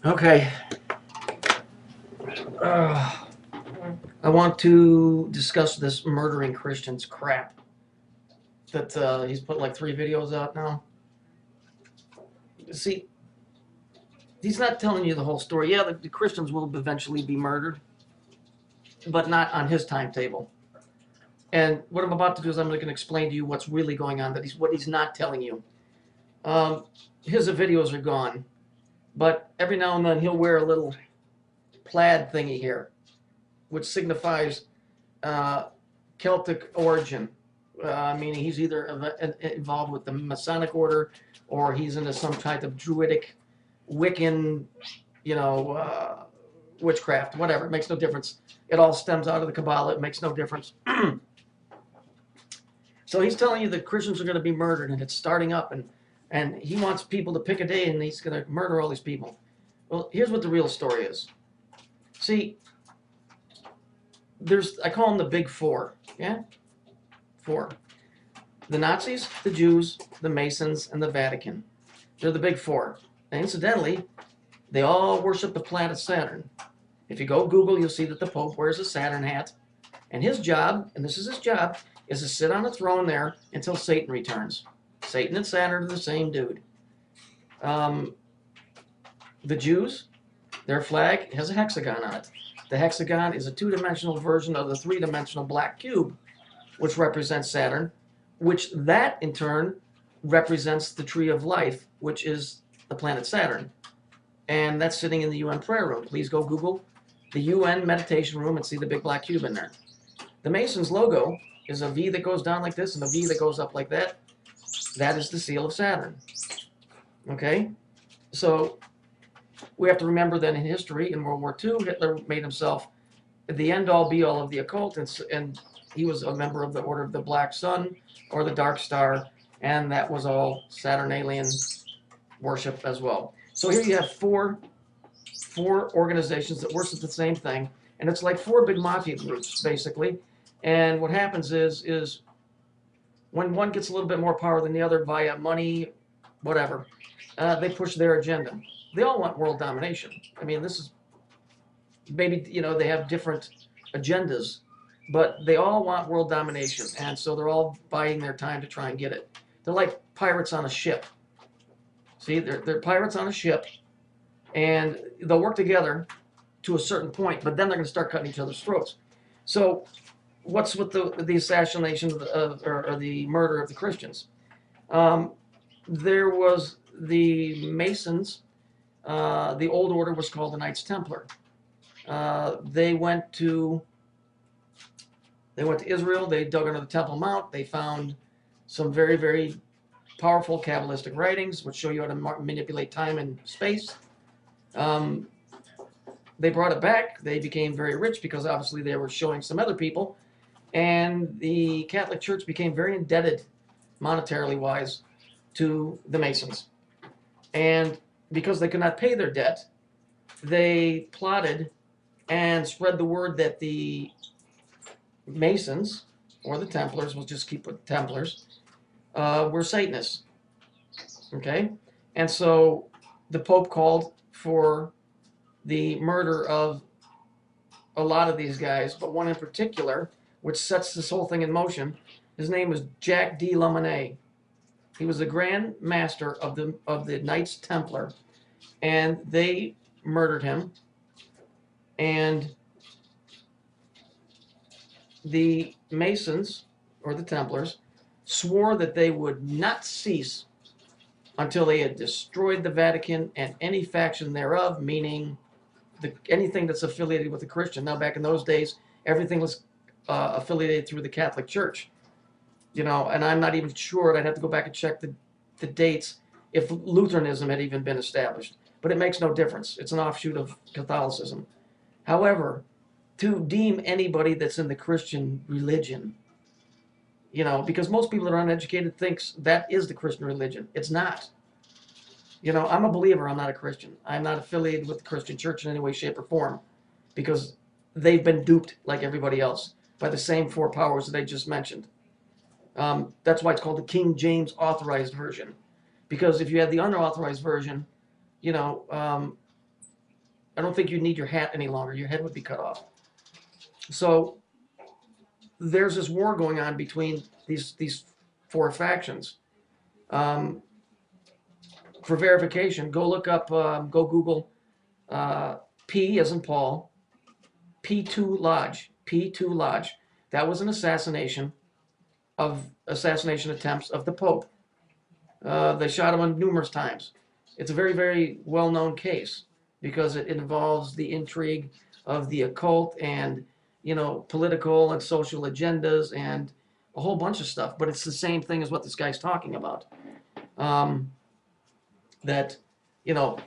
Okay. I want to discuss this murdering Christians crap that he's put like 3 videos out now. See, he's not telling you the whole story. Yeah, the Christians will eventually be murdered, but not on his timetable. And what I'm about to do is I'm going to explain to you what's really going on. What he's not telling you. Um, his videos are gone, but every now and then he'll wear a little plaid thingy here, which signifies uh, Celtic origin, meaning he's either involved with the Masonic order or he's into some type of druidic, Wiccan, you know, witchcraft, whatever. It makes no difference. It all stems out of the Kabbalah. It makes no difference. So he's telling you that Christians are going to be murdered and it's starting up, and he wants people to pick a day and he's going to murder all these people. Well, here's what the real story is. See, I call them the big four. Yeah? Four. The Nazis, the Jews, the Masons, and the Vatican. They're the big four. And incidentally, they all worship the planet Saturn. If you go Google, you'll see that the Pope wears a Saturn hat. And his job, and this is his job, is to sit on a throne there until Satan returns. Satan and Saturn are the same dude. The Jews, their flag has a hexagon on it. The hexagon is a two-dimensional version of the three-dimensional black cube, which represents Saturn, which that in turn represents the tree of life, which is the planet Saturn. And that's sitting in the UN prayer room. Please go Google the UN meditation room and see the big black cube in there. The Masons logo is a V that goes down like this and a V that goes up like that. That is the seal of Saturn. Okay? So we have to remember that in history, in World War II, Hitler made himself the end-all, be-all of the occult, and he was a member of the Order of the Black Sun or the Dark Star, and that was all Saturnalian worship as well. So here you have four organizations that worship the same thing, and it's like 4 big mafia groups, basically. And what happens is when one gets a little bit more power than the other via money, whatever, they push their agenda. They all want world domination. I mean, this is maybe, they have different agendas, but they all want world domination, and so they're all biding their time to try and get it. They're like pirates on a ship. See, they're pirates on a ship, and they'll work together to a certain point, but then they're going to start cutting each other's throats. So what's with the assassination or the murder of the Christians? There was the Masons. The old order was called the Knights Templar. They went to Israel. They dug under the Temple Mount. They found some very, very powerful Kabbalistic writings, which show you how to manipulate time and space. They brought it back. They became very rich because obviously they were showing some other people. And the Catholic Church became very indebted, monetarily wise, to the Masons. And because they could not pay their debt, they plotted and spread the word that the Masons, or the Templars, we'll just keep with Templars, were Satanists. Okay? And so the Pope called for the murder of a lot of these guys, but one in particular, which sets this whole thing in motion. His name was Jack de la Monnaie. He was the Grand Master of the Knights Templar, and they murdered him. And the Masons, or the Templars, swore that they would not cease until they had destroyed the Vatican and any faction thereof, meaning anything that's affiliated with the Christian. Now, back in those days, everything was affiliated through the Catholic Church. And I'm not even sure, I'd have to go back and check the dates, if Lutheranism had even been established. But it makes no difference. It's an offshoot of Catholicism. However, to deem anybody that's in the Christian religion, because most people that are uneducated thinks that is the Christian religion. It's not. I'm a believer. I'm not a Christian. I'm not affiliated with the Christian church in any way, shape, or form, because they've been duped like everybody else by the same 4 powers that I just mentioned. That's why it's called the King James Authorized Version, because if you had the unauthorized version, I don't think you need your hat any longer. Your head would be cut off. So there's this war going on between these four factions. For verification, go look up, go Google P as in Paul, P2 Lodge, P2 Lodge. That was an assassination attempts of the Pope. They shot him on numerous times. It's a very, very well-known case because it involves the intrigue of the occult and, you know, political and social agendas and a whole bunch of stuff. But it's the same thing as what this guy's talking about. That, you know,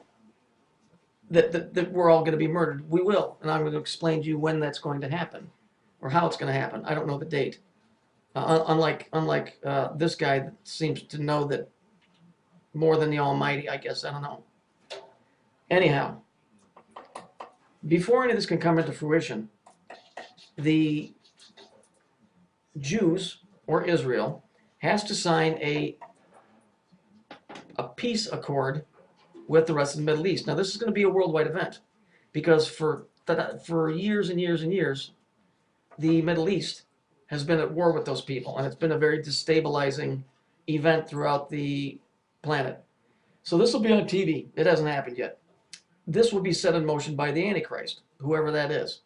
that we're all going to be murdered. We will, and I'm going to explain to you when that's going to happen or how it's going to happen. I don't know the date. Unlike this guy that seems to know that more than the Almighty, I guess. I don't know. Anyhow, before any of this can come into fruition, the Jews, or Israel, has to sign a peace accord with the rest of the Middle East. Now, this is going to be a worldwide event because for years and years and years, the Middle East has been at war with those people, and it's been a very destabilizing event throughout the planet. So this will be on TV. It hasn't happened yet. This will be set in motion by the Antichrist, whoever that is.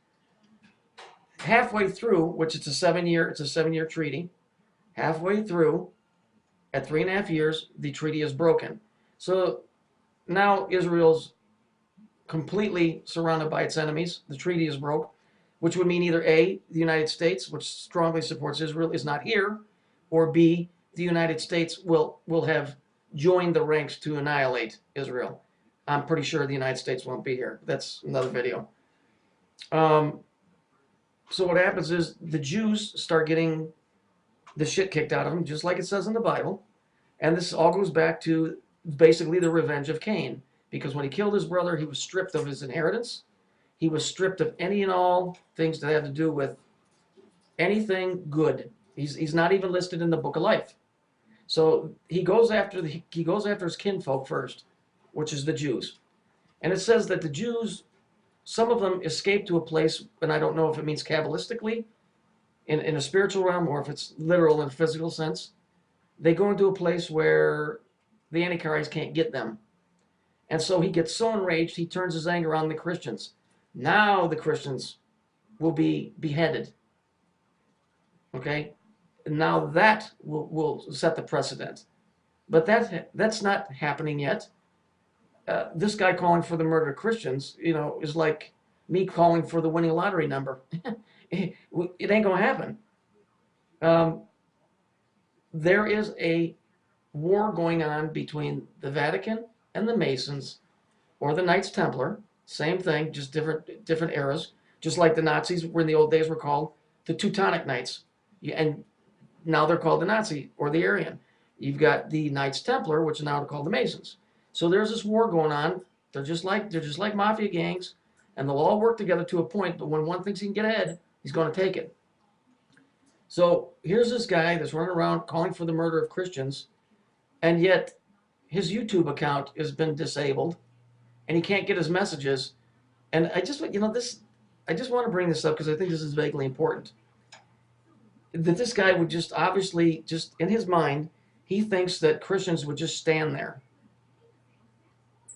Halfway through, which it's a 7-year treaty. Halfway through, at 3.5 years, the treaty is broken. So now Israel's completely surrounded by its enemies. The treaty is broke, which would mean either A, the United States, which strongly supports Israel, is not here, or B, the United States will have joined the ranks to annihilate Israel. I'm pretty sure the United States won't be here. That's another video. So what happens is the Jews start getting the shit kicked out of them, just like it says in the Bible. And this all goes back to basically the revenge of Cain. Because when he killed his brother, he was stripped of his inheritance. He was stripped of any and all things that have to do with anything good. He's not even listed in the book of life. So he goes after his kinfolk first, which is the Jews. And it says that the Jews, some of them escape to a place, and I don't know if it means Kabbalistically, in a spiritual realm, or if it's literal in a physical sense. They go into a place where the Antichrist can't get them. And so he gets so enraged, he turns his anger on the Christians. Now the Christians will be beheaded. Okay? Now that will set the precedent. But that's not happening yet. This guy calling for the murder of Christians, you know, is like me calling for the winning lottery number. It ain't going to happen. There is a war going on between the Vatican and the Masons, or the Knights Templar. Same thing, just different eras. Just like the Nazis were in the old days were called the Teutonic Knights. And now they're called the Nazi or the Aryan. You've got the Knights Templar, which are now called the Masons. So there's this war going on. They're just like mafia gangs, and they'll all work together to a point, but when one thinks he can get ahead, he's going to take it. So here's this guy that's running around calling for the murder of Christians, and yet his YouTube account has been disabled, and he can't get his messages. And I just want to bring this up because I think this is vaguely important. That this guy would just obviously, just in his mind, he thinks that Christians would just stand there.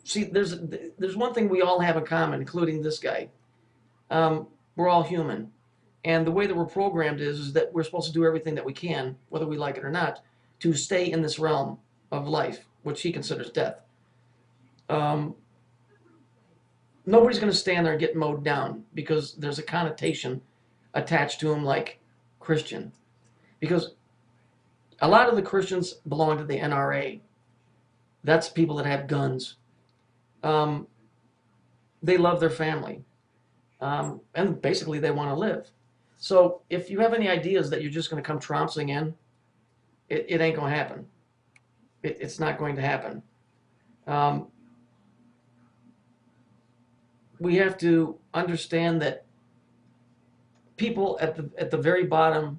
See, there's one thing we all have in common, including this guy. We're all human. And the way that we're programmed is that we're supposed to do everything that we can, whether we like it or not, to stay in this realm of life, which he considers death. Nobody's going to stand there and get mowed down because there's a connotation attached to him like Christian. Because a lot of the Christians belong to the NRA. That's people that have guns. They love their family. And basically they want to live. So if you have any ideas that you're just going to come trouncing in, it ain't going to happen. It's not going to happen. We have to understand that people at the very bottom,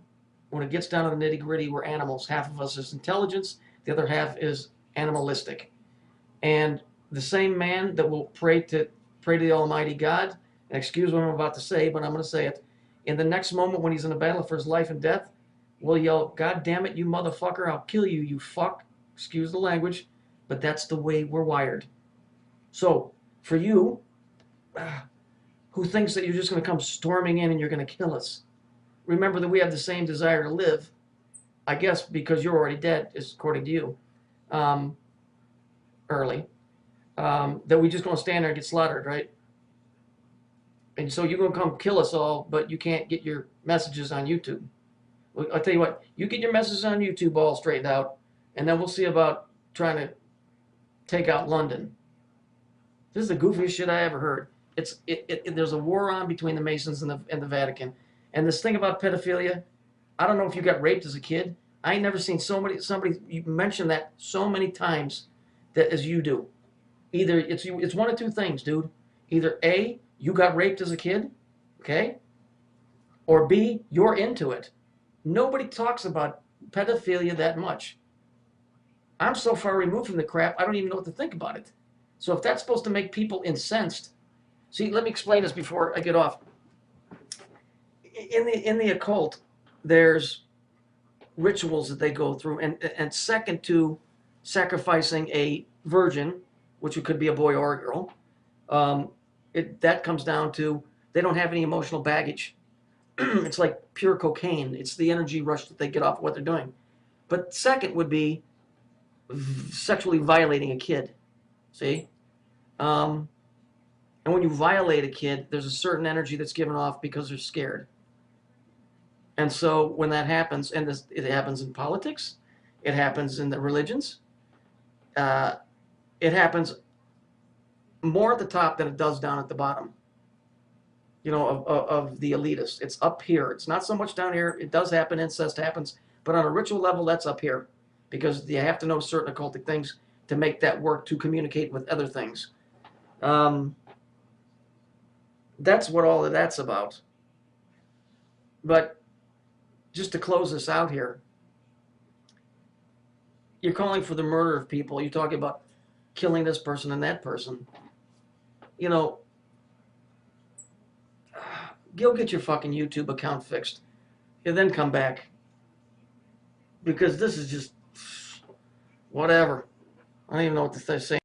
when it gets down to the nitty-gritty, we're animals. Half of us is intelligence, the other half is animalistic. And the same man that will pray to pray to the Almighty God, and excuse what I'm about to say, but I'm going to say it. In the next moment when he's in a battle for his life and death, we'll yell, God damn it, you motherfucker, I'll kill you, you fuck. Excuse the language, but that's the way we're wired. So, for you, who thinks that you're just going to come storming in and you're going to kill us, remember that we have the same desire to live, I guess because you're already dead, according to you, early, that we just going to stand there and get slaughtered, right? And so you're going to come kill us all, but you can't get your messages on YouTube. Well, I'll tell you what, you get your messages on YouTube all straightened out, and then we'll see about trying to take out London. This is the goofiest shit I ever heard. There's a war on between the Masons and the Vatican. And this thing about pedophilia, I don't know if you got raped as a kid. I ain't never seen somebody you mention that so many times that as you do. Either it's one of two things, dude. Either A, you got raped as a kid, okay? Or B, you're into it. Nobody talks about pedophilia that much. I'm so far removed from the crap, I don't even know what to think about it. So if that's supposed to make people incensed, see, let me explain this before I get off. In the occult, there's rituals that they go through, and second to sacrificing a virgin, which could be a boy or a girl, that comes down to they don't have any emotional baggage. It's like pure cocaine. It's the energy rush that they get off of what they're doing. But second would be sexually violating a kid. See? And when you violate a kid, there's a certain energy that's given off because they're scared. And so when that happens, and it happens in politics, it happens in the religions, it happens more at the top than it does down at the bottom, you know, of the elitists. It's up here. It's not so much down here. It does happen. Incest happens. But on a ritual level, that's up here because you have to know certain occultic things to make that work to communicate with other things. That's what all of that's about. But just to close this out here, you're calling for the murder of people. You're talking about killing this person and that person. You know, go get your fucking YouTube account fixed and then come back. Because this is just whatever. I don't even know what to say.